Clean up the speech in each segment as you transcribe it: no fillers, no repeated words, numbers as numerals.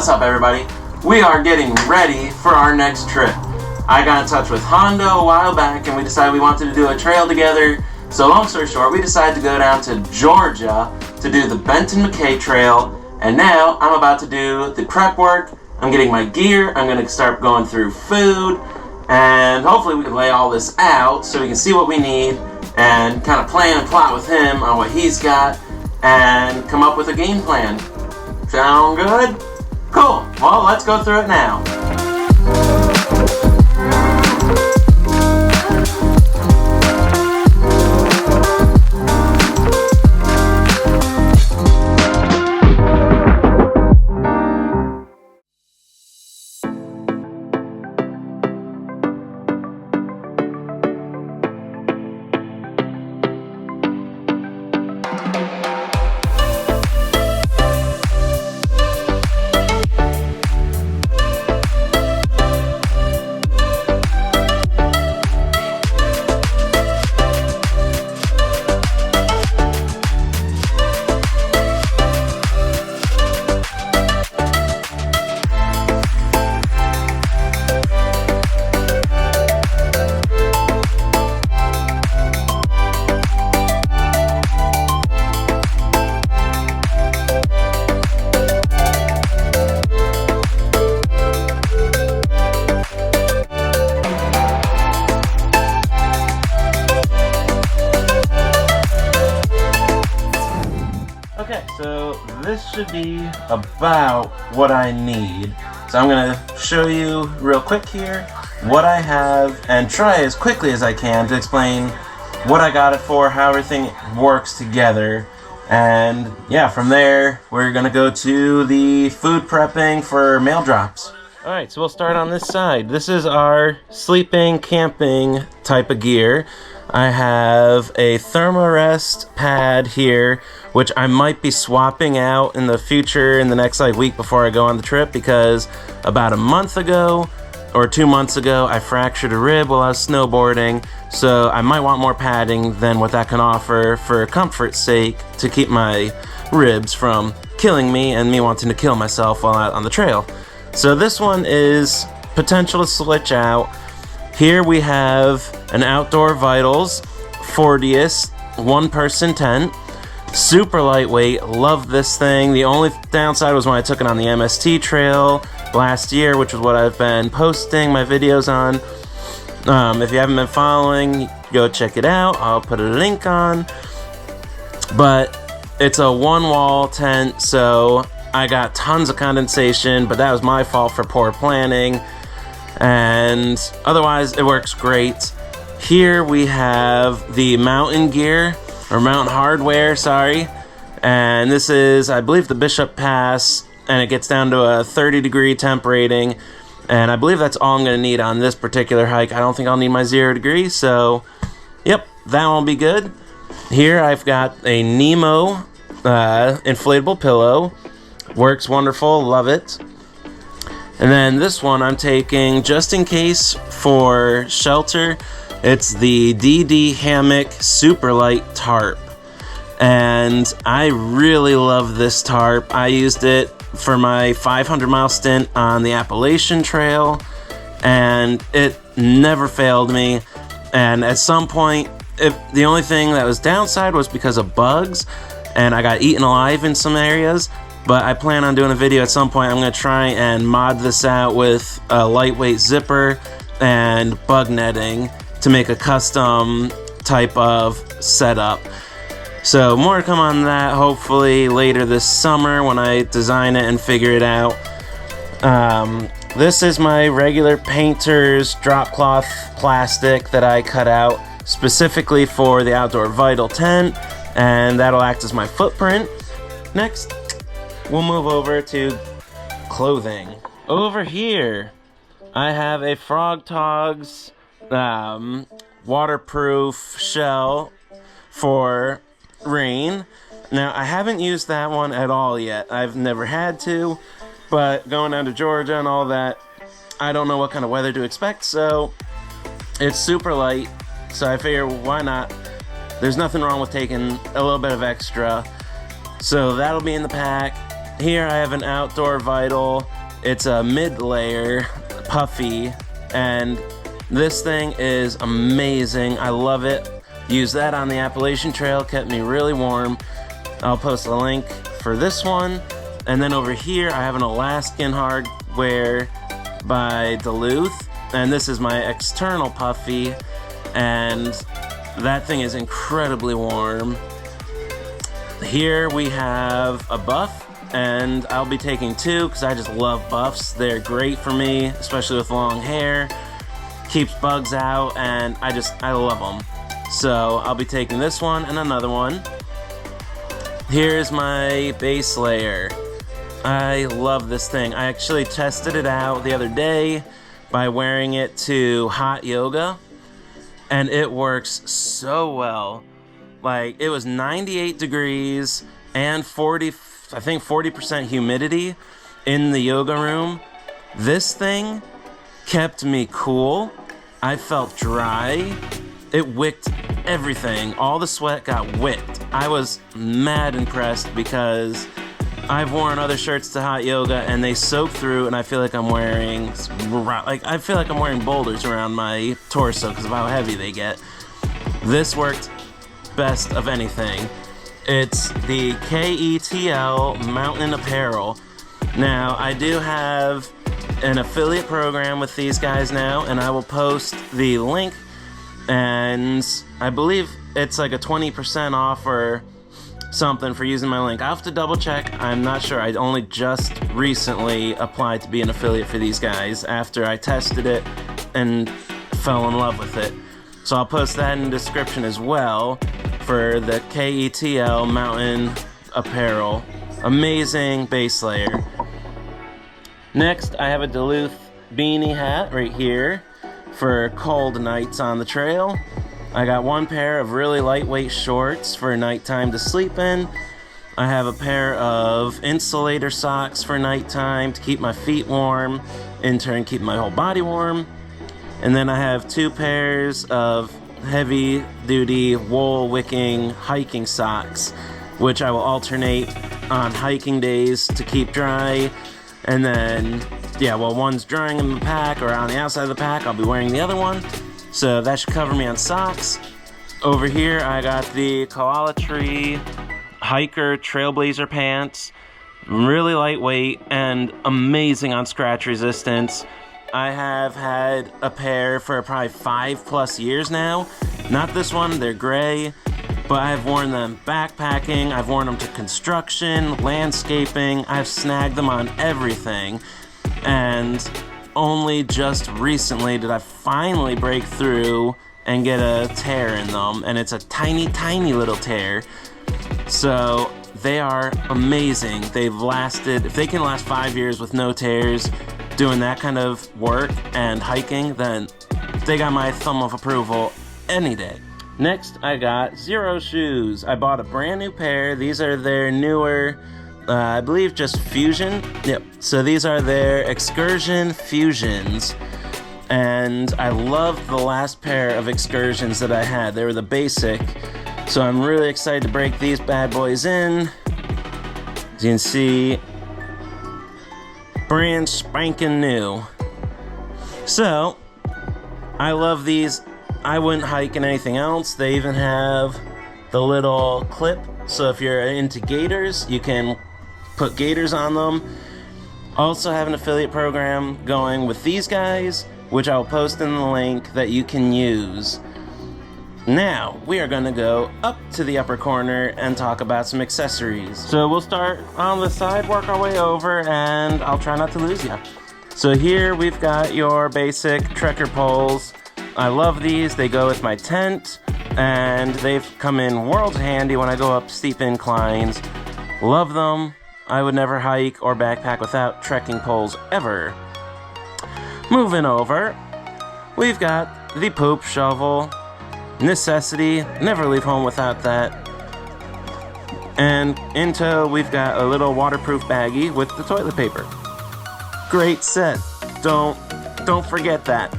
What's up, everybody? We are getting ready for our next trip. I got in touch with Honda a while back and we decided we wanted to do a trail together. So long story short, we decided to go down to Georgia to do the Benton McKay Trail. And now I'm about to do the prep work. I'm getting my gear. I'm going to start going through food. And hopefully we can lay all this out so we can see what we need and kind of plan and plot with him on what he's got and come up with a game plan. Sound good? Cool. Well, let's go through it now. Okay, so this should be about what I need. So I'm going to show you real quick here what I have and try as quickly as I can to explain what I got it for, how everything works together. And yeah, from there, we're going to go to the food prepping for mail drops. Alright, so we'll start on this side. This is our sleeping, camping type of gear. I have a Thermarest pad here, which I might be swapping out in the future in the next week before I go on the trip, because about a month ago or 2 months ago I fractured a rib while I was snowboarding, so I might want more padding than what that can offer for comfort's sake to keep my ribs from killing me and me wanting to kill myself while out on the trail. So this one is potential to switch out. Here we have an Outdoor Vitals 40th one-person tent. Super lightweight, love this thing. The only downside was when I took it on the MST trail last year, which is what I've been posting my videos on. If you haven't been following, go check it out. I'll put a link on. But it's a one-wall tent, so I got tons of condensation, but that was my fault for poor planning. And otherwise, it works great. Here we have the mountain gear, or mountain hardware, sorry. And this is, I believe, the Bishop Pass, and it gets down to a 30-degree temp rating. And I believe that's all I'm going to need on this particular hike. I don't think I'll need my 0 degree, so yep, that will be good. Here I've got a Nemo inflatable pillow. Works wonderful, love it. And then this one I'm taking just in case for shelter. It's the DD Hammock Super Light Tarp. And I really love this tarp. I used it for my 500-mile stint on the Appalachian Trail, and it never failed me. And at some point, the only thing that was downside was because of bugs, and I got eaten alive in some areas. But I plan on doing a video at some point. I'm going to try and mod this out with a lightweight zipper and bug netting to make a custom type of setup. So more to come on that hopefully later this summer when I design it and figure it out. This is my regular painter's drop cloth plastic that I cut out specifically for the Outdoor Vital tent, and that'll act as my footprint. Next, we'll move over to clothing. Over here, I have a Frog Togs waterproof shell for rain. Now, I haven't used that one at all yet. I've never had to, but going down to Georgia and all that, I don't know what kind of weather to expect, so it's super light, so I figure why not? There's nothing wrong with taking a little bit of extra. So that'll be in the pack. here I have an Outdoor Vital. It's a mid-layer puffy, and this thing is amazing. I love it. Used that on the Appalachian Trail, kept me really warm. I'll post a link for this one. And then over here I have an Alaskan Hardwear by Duluth, and this is my external puffy, and that thing is incredibly warm. Here we have a buff, and I'll be taking two because I just love buffs. They're great for me, especially with long hair. Keeps bugs out, and I love them. So I'll be taking this one and another one. Here's my base layer. I love this thing. I actually tested it out the other day by wearing it to hot yoga, and it works so well. Like, it was 98 degrees and 40% humidity in the yoga room. This thing kept me cool. I felt dry. It wicked everything. All the sweat got wicked. I was mad impressed because I've worn other shirts to hot yoga and they soak through, and I feel like I'm wearing boulders around my torso because of how heavy they get. This worked best of anything. It's the KETL Mountain Apparel. Now, I do have an affiliate program with these guys now, and I will post the link, and I believe it's like a 20% off or something for using my link. I'll have to double check. I'm not sure. I only just recently applied to be an affiliate for these guys after I tested it and fell in love with it. So I'll post that in the description as well for the KETL Mountain Apparel. Amazing base layer. Next, I have a Duluth beanie hat right here for cold nights on the trail. I got one pair of really lightweight shorts for nighttime to sleep in. I have a pair of insulator socks for nighttime to keep my feet warm, in turn keep my whole body warm. And then I have two pairs of heavy duty wool wicking hiking socks, which I will alternate on hiking days to keep dry. And then, while one's drying in the pack or on the outside of the pack, I'll be wearing the other one. So that should cover me on socks. Over here, I got the Koala Tree Hiker Trailblazer pants. Really lightweight and amazing on scratch resistance. I have had a pair for probably 5+ years now. Not this one, they're gray, but I've worn them backpacking, I've worn them to construction, landscaping, I've snagged them on everything. And only just recently did I finally break through and get a tear in them, and it's a tiny, tiny little tear. So they are amazing. They've lasted, if they can last 5 years with no tears, doing that kind of work and hiking, then they got my thumb of approval any day. Next, I got Zero shoes. I bought a brand new pair. These are their newer, I believe just Fusion. Yep, so these are their Excursion Fusions. And I loved the last pair of Excursions that I had. They were the basic. So I'm really excited to break these bad boys in. As you can see, brand spanking new. So, I love these. I wouldn't hike in anything else. They even have the little clip, so if you're into gaiters, you can put gaiters on them. Also have an affiliate program going with these guys, which I'll post in the link that you can use. Now, we are going to go up to the upper corner and talk about some accessories. So we'll start on the side, work our way over, and I'll try not to lose you. So here we've got your basic trekker poles. I love these. They go with my tent, and they've come in world handy when I go up steep inclines. Love them. I would never hike or backpack without trekking poles ever. Moving over, we've got the poop shovel. Necessity, never leave home without that. And in tow, we've got a little waterproof baggie with the toilet paper. Great set. Don't forget that.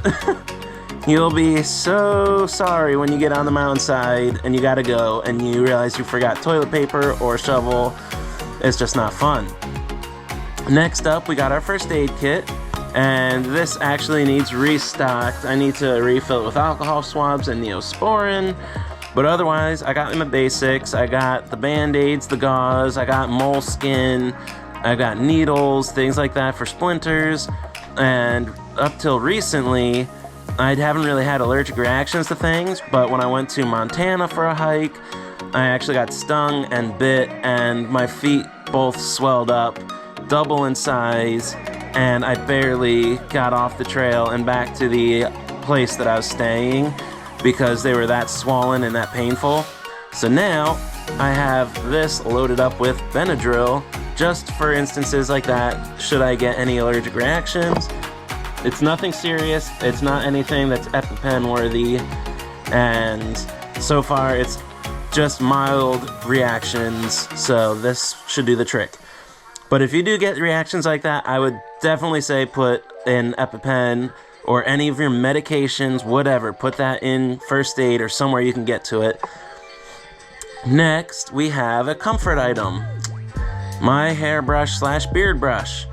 You'll be so sorry when you get on the mountainside and you gotta go and you realize you forgot toilet paper or shovel. It's just not fun. Next up, we got our first aid kit, and this actually needs restocked. I need to refill it with alcohol swabs and Neosporin, but otherwise, I got my basics. I got the Band-Aids, the gauze, I got moleskin, I got needles, things like that for splinters, and up till recently, I haven't really had allergic reactions to things, but when I went to Montana for a hike, I actually got stung and bit, and my feet both swelled up, double in size, and I barely got off the trail and back to the place that I was staying because they were that swollen and that painful. So now I have this loaded up with Benadryl just for instances like that, should I get any allergic reactions. It's nothing serious, it's not anything that's EpiPen worthy, and so far it's just mild reactions, so this should do the trick. But if you do get reactions like that, I would definitely say put an EpiPen or any of your medications, whatever, put that in first aid or somewhere you can get to it. Next, we have a comfort item. My hairbrush / beard brush.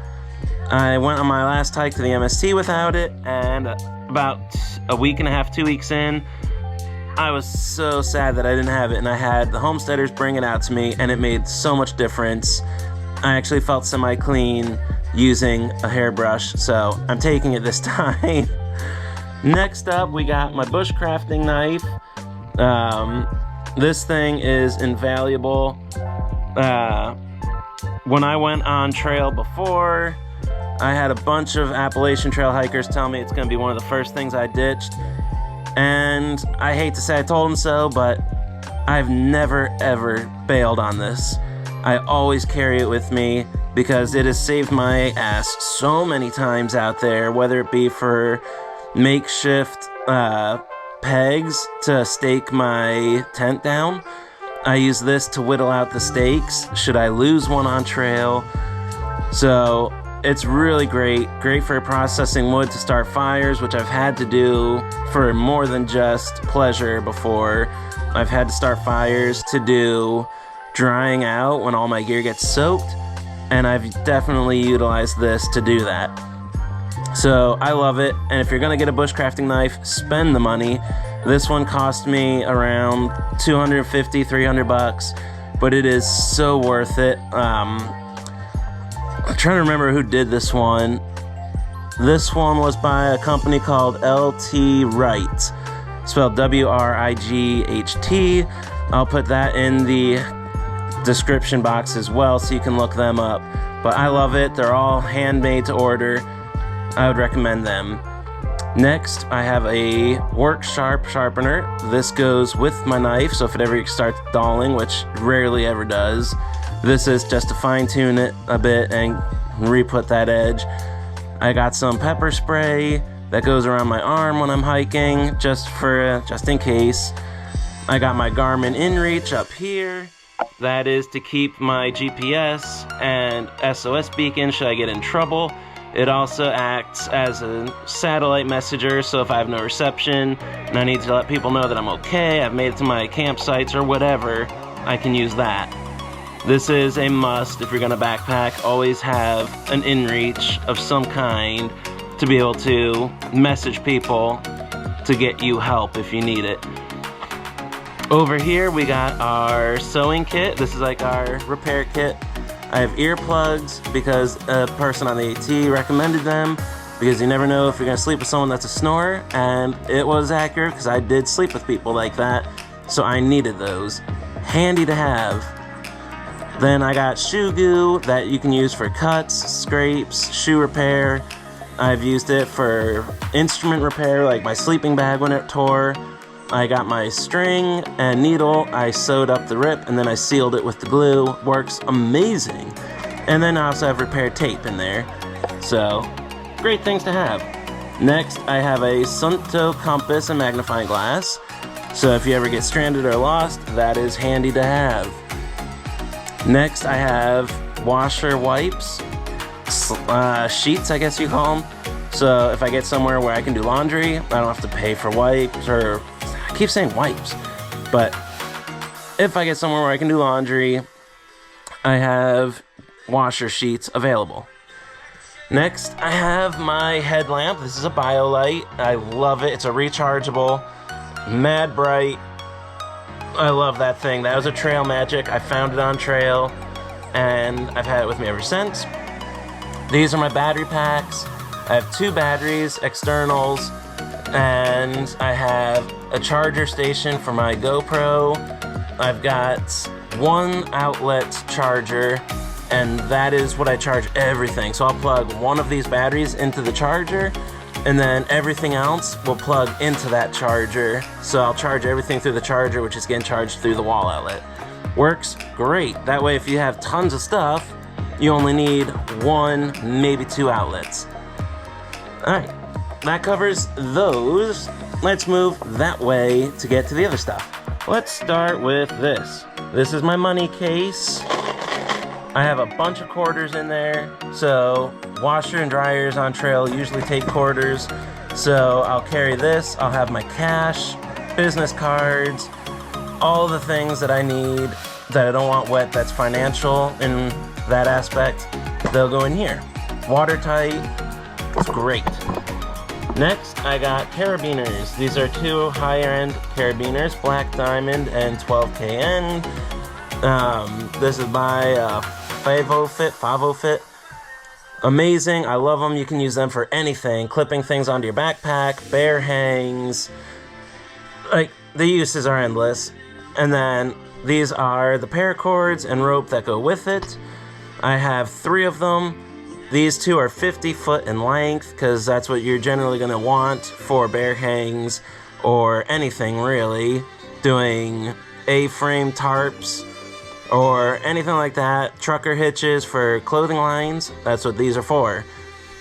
I went on my last hike to the MST without it, and about a week and a half, 2 weeks in, I was so sad that I didn't have it, and I had the homesteaders bring it out to me, and it made so much difference. I actually felt semi-clean using a hairbrush, so I'm taking it this time. Next up, we got my bushcrafting knife. This thing is invaluable. When I went on trail before, I had a bunch of Appalachian Trail hikers tell me it's going to be one of the first things I ditched. And I hate to say I told them so, but I've never ever bailed on this. I always carry it with me because it has saved my ass so many times out there, whether it be for makeshift pegs to stake my tent down. I use this to whittle out the stakes should I lose one on trail. So it's really great for processing wood to start fires, which I've had to do for more than just pleasure before. I've had to start fires to do drying out when all my gear gets soaked, and I've definitely utilized this to do that. So I love it, and if you're gonna get a bushcrafting knife, spend the money. This one cost me around $250, $300, but it is so worth it. I'm trying to remember who did this one. This one was by a company called LT Wright, spelled W-R-I-G-H-T. I'll put that in the description box as well so you can look them up. But I love it. They're all handmade to order. I would recommend them. Next, I have a work sharp sharpener. This goes with my knife, so if it ever starts dulling, which rarely ever does, this is just to fine tune it a bit and re-put that edge. I got some pepper spray that goes around my arm when I'm hiking, just in case. I got my Garmin InReach up here. That is to keep my GPS and SOS beacon should I get in trouble. It also acts as a satellite messenger, so if I have no reception and I need to let people know that I'm okay, I've made it to my campsites or whatever, I can use that. This is a must if you're gonna backpack. Always have an InReach of some kind to be able to message people to get you help if you need it. Over here we got our sewing kit. This is like our repair kit. I have earplugs because a person on the AT recommended them because you never know if you're gonna sleep with someone that's a snorer, and it was accurate because I did sleep with people like that, so I needed those. Handy to have. Then I got shoe goo that you can use for cuts, scrapes, shoe repair. I've used it for instrument repair, like my sleeping bag when it tore. I got my string and needle, I sewed up the rip, and then I sealed it with the glue. Works amazing. And then I also have repair tape in there. So, great things to have. Next, I have a Sunto compass and magnifying glass. So if you ever get stranded or lost, that is handy to have. Next, I have washer wipes, sheets, I guess you call them. So if I get somewhere where I can do laundry, I don't have to pay for wipes, or I keep saying wipes, but if I get somewhere where I can do laundry, I have washer sheets available. Next, I have my headlamp. This is a BioLite. I love it. It's a rechargeable, mad bright. I love that thing. That was a Trail Magic. I found it on Trail, and I've had it with me ever since. These are my battery packs. I have 2 batteries, externals, and I have a charger station for my GoPro. I've got 1 outlet charger, and that is what I charge everything. So I'll plug one of these batteries into the charger, and then everything else will plug into that charger. So I'll charge everything through the charger, which is getting charged through the wall outlet. Works great. That way, if you have tons of stuff, you only need 1, maybe 2 outlets. All right, that covers those. Let's move that way to get to the other stuff. Let's start with this. This is my money case. I have a bunch of quarters in there. So washer and dryers on Trail usually take quarters. So I'll carry this. I'll have my cash, business cards, all the things that I need that I don't want wet, that's financial in that aspect, they'll go in here. Watertight, it's great. Next, I got carabiners. These are 2 higher-end carabiners, Black Diamond and 12KN. This is by Favofit. Amazing, I love them. You can use them for anything. Clipping things onto your backpack, bear hangs. Like, the uses are endless. And then these are the paracords and rope that go with it. I have 3 of them. These 2 are 50 foot in length, because that's what you're generally going to want for bear hangs or anything really. Doing A-frame tarps or anything like that. Trucker hitches for clothing lines, that's what these are for.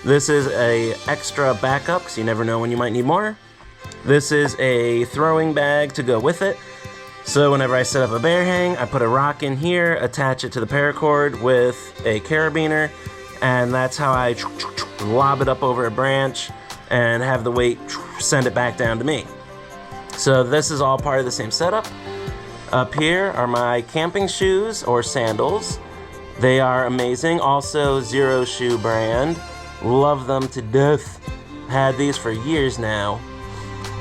This is a extra backup, because you never know when you might need more. This is a throwing bag to go with it. So whenever I set up a bear hang, I put a rock in here, attach it to the paracord with a carabiner, and that's how I lob it up over a branch and have the weight send it back down to me. So this is all part of the same setup. Up here are my camping shoes or sandals. They are amazing. Also Zero Shoe brand. Love them to death. Had these for years now.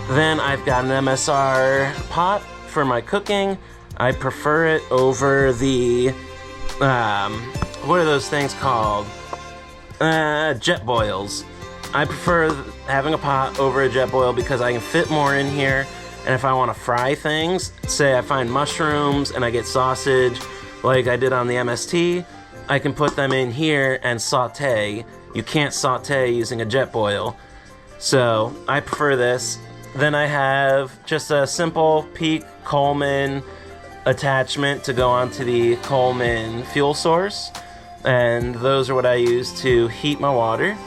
Then I've got an MSR pot for my cooking. I prefer it over the, what are those things called? Jet boils. I prefer having a pot over a jet boil because I can fit more in here, and if I want to fry things, say I find mushrooms and I get sausage like I did on the MST, I can put them in here and saute. You can't saute using a jet boil, so I prefer this. Then I have just a simple Peak Coleman attachment to go onto the Coleman fuel source, and those are what I use to heat my water.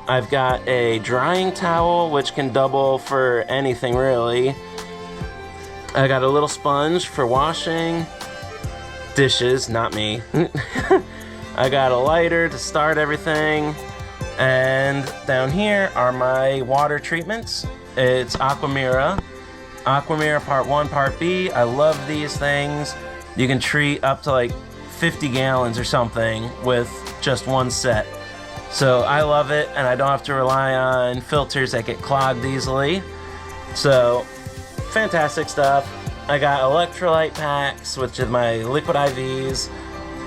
I've got a drying towel, which can double for anything really. I got a little sponge for washing dishes, not me. I got a lighter to start everything, and down here are my water treatments. It's Aquamira Part 1, Part B. I love these things. You can treat up to like 50 gallons or something with just one set. So I love it, and I don't have to rely on filters that get clogged easily. So fantastic stuff. I got electrolyte packs, which is my liquid IVs,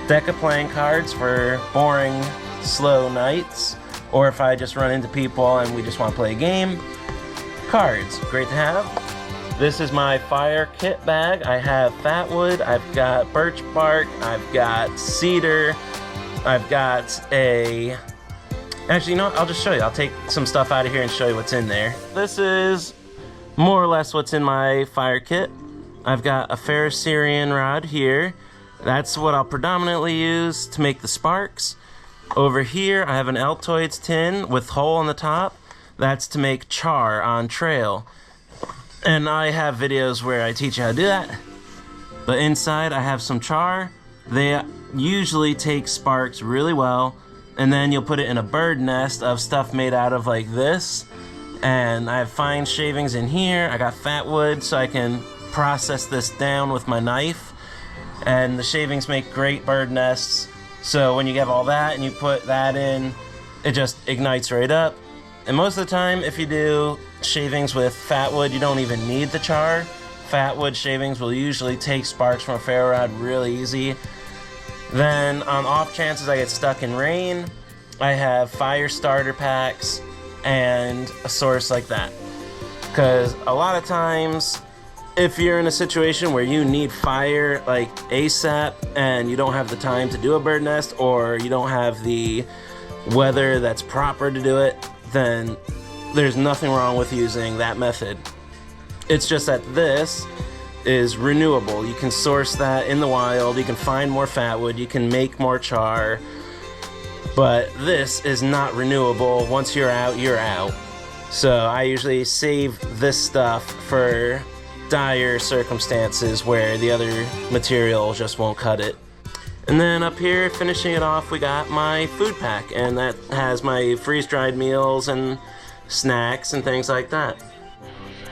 deck of playing cards for boring, slow nights, or if I just run into people and we just want to play a game. Cards, great to have. This is my fire kit bag. I have fatwood, I've got birch bark, I've got cedar, I've got a... Actually, you know what? I'll just show you. I'll take some stuff out of here and show you what's in there. This is more or less what's in my fire kit. I've got a ferrocerium rod here. That's what I'll predominantly use to make the sparks. Over here, I have an Altoids tin with hole on the top. That's to make char on trail. And I have videos where I teach you how to do that. But inside, I have some char. They usually take sparks really well. And then you'll put it in a bird nest of stuff made out of like this. And I have fine shavings in here. I got fat wood so I can process this down with my knife. And the shavings make great bird nests. So when you have all that and you put that in it just ignites right up. And most of the time, if you do shavings with fat wood, you don't even need the char. Fat wood shavings will usually take sparks from a ferro rod really easy. Then on off chances I get stuck in rain, I have fire starter packs and a source like that. Because a lot of times, if you're in a situation where you need fire like ASAP and you don't have the time to do a bird nest, or you don't have the weather that's proper to do it, then there's nothing wrong with using that method. It's just that this is renewable. You can source that in the wild, you can find more fat wood, you can make more char, but this is not renewable. Once you're out, you're out. So I usually save this stuff for dire circumstances where the other material just won't cut it. And then up here, finishing it off, we got my food pack, and that has my freeze-dried meals and snacks and things like that.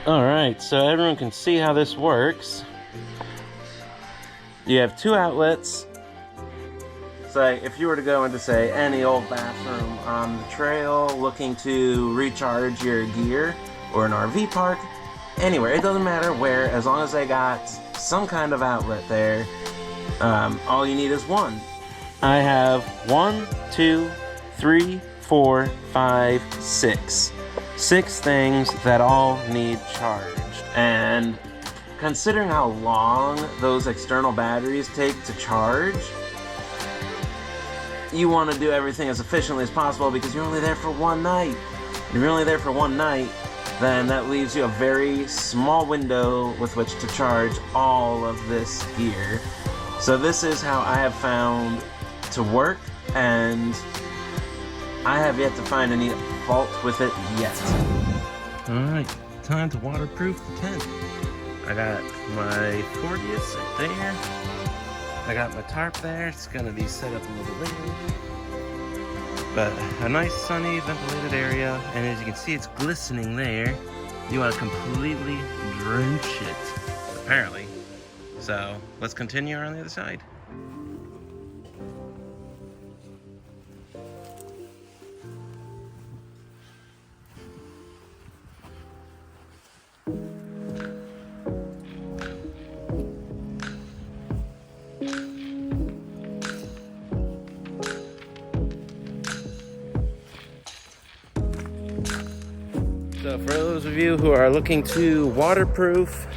Alright, so everyone can see how this works. You have two outlets. It's like if you were to go into, say, any old bathroom on the trail looking to recharge your gear, or an RV park, anywhere, it doesn't matter where, as long as they got some kind of outlet there. All you need is one. I have 1, 2, 3, 4, 5, 6. 6 things that all need charged. And considering how long those external batteries take to charge, you want to do everything as efficiently as possible because you're only there for one night. If you're only there for one night, then that leaves you a very small window with which to charge all of this gear. So this is how I have found to work, and I have yet to find any fault with it yet. Alright, time to waterproof the tent. I got my 40th right there. I got my tarp there. It's going to be set up a little bit later. But a nice sunny ventilated area, and as you can see it's glistening there. You want to completely drench it, apparently. So let's continue on the other side. So for those of you who are looking to waterproof,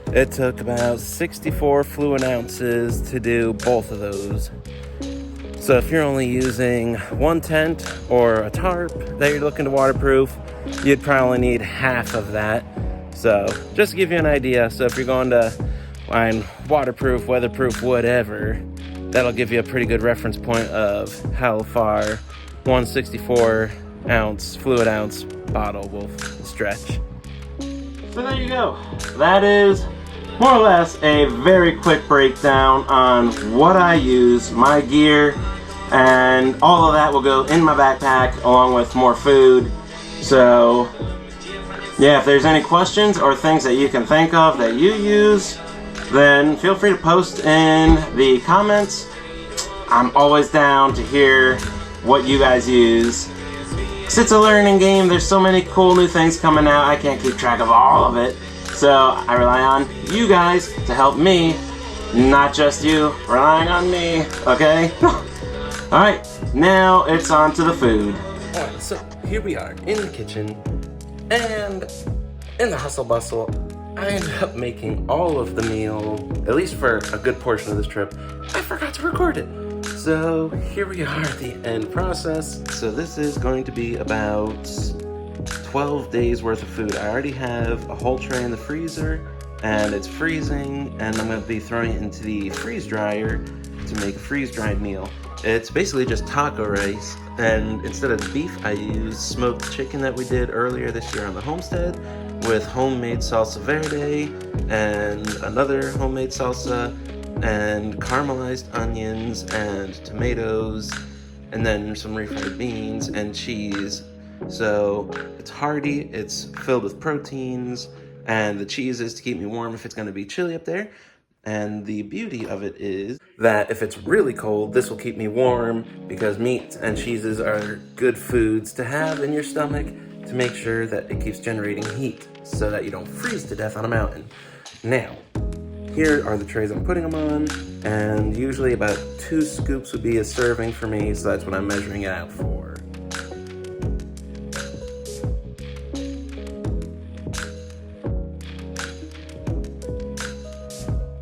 it took about 64 fluid ounces to do both of those. So if you're only using one tent or a tarp that you're looking to waterproof, you'd probably need half of that. So just to give you an idea, so if you're going to find waterproof, weatherproof, whatever, that'll give you a pretty good reference point of how far 164 ounce fluid ounce bottle will stretch. So there you go. That is more or less a very quick breakdown on what I use, my gear, and all of that will go in my backpack along with more food. So yeah, if there's any questions or things that you can think of that you use, then feel free to post in the comments. I'm always down to hear what you guys use. 'Cause it's a learning game, there's so many cool new things coming out, I can't keep track of all of it. So I rely on you guys to help me, not just you relying on me, okay? Alright, now it's on to the food. Alright, so here we are in the kitchen, and in the hustle bustle, I ended up making all of the meal, at least for a good portion of this trip. I forgot to record it. So here we are at the end process. So this is going to be about 12 days worth of food. I already have a whole tray in the freezer and it's freezing, and I'm going to be throwing it into the freeze dryer to make a freeze-dried meal. It's basically just taco rice, and instead of beef I use smoked chicken that we did earlier this year on the homestead with homemade salsa verde and another homemade salsa and caramelized onions and tomatoes and then some refried beans and cheese. So it's hearty, it's filled with proteins, and the cheese is to keep me warm if it's going to be chilly up there. And the beauty of it is that if it's really cold, this will keep me warm because meats and cheeses are good foods to have in your stomach to make sure that it keeps generating heat so that you don't freeze to death on a mountain. Now, here are the trays I'm putting them on, and usually about 2 scoops would be a serving for me, so that's what I'm measuring it out for.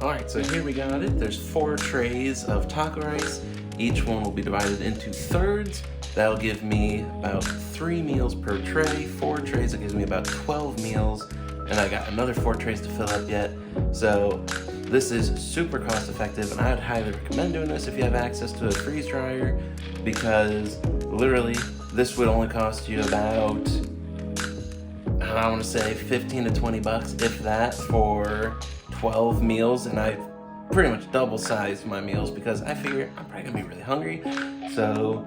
Alright, so here we got it. There's 4 trays of taco rice. Each one will be divided into thirds. That'll give me about 3 meals per tray. 4 trays, that gives me about 12 meals. And I got another 4 trays to fill up yet. So this is super cost effective, and I would highly recommend doing this if you have access to a freeze dryer, because literally this would only cost you about, I want to say 15 to 20 bucks, if that, for 12 meals. And I pretty much double sized my meals because I figure I'm probably gonna be really hungry. So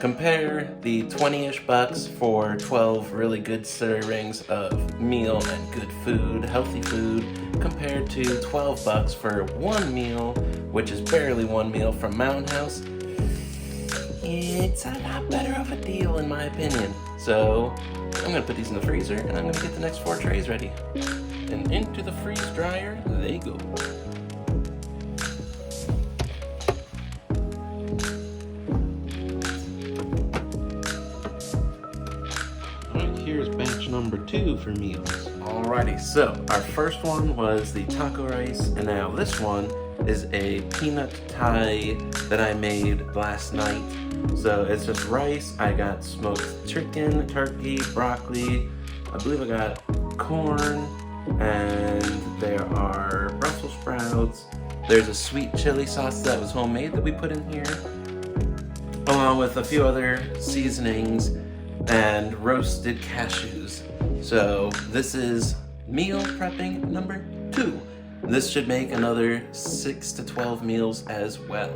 compare the 20-ish bucks for 12 really good servings of meal and good food, healthy food, compared to 12 bucks for 1 meal, which is barely 1 meal from Mountain House. It's a lot better of a deal in my opinion. So I'm gonna put these in the freezer, and I'm gonna get the next 4 trays ready. And into the freeze dryer they go. Here's batch number 2 for meals. Alrighty, so our first one was the taco rice, and now this one is a peanut Thai that I made last night. So it's just rice. I got smoked chicken, turkey, broccoli. I believe I got corn, and there are Brussels sprouts. There's a sweet chili sauce that was homemade that we put in here, along with a few other seasonings and roasted cashews. So this is meal prepping number 2. This should make another 6 to 12 meals as well.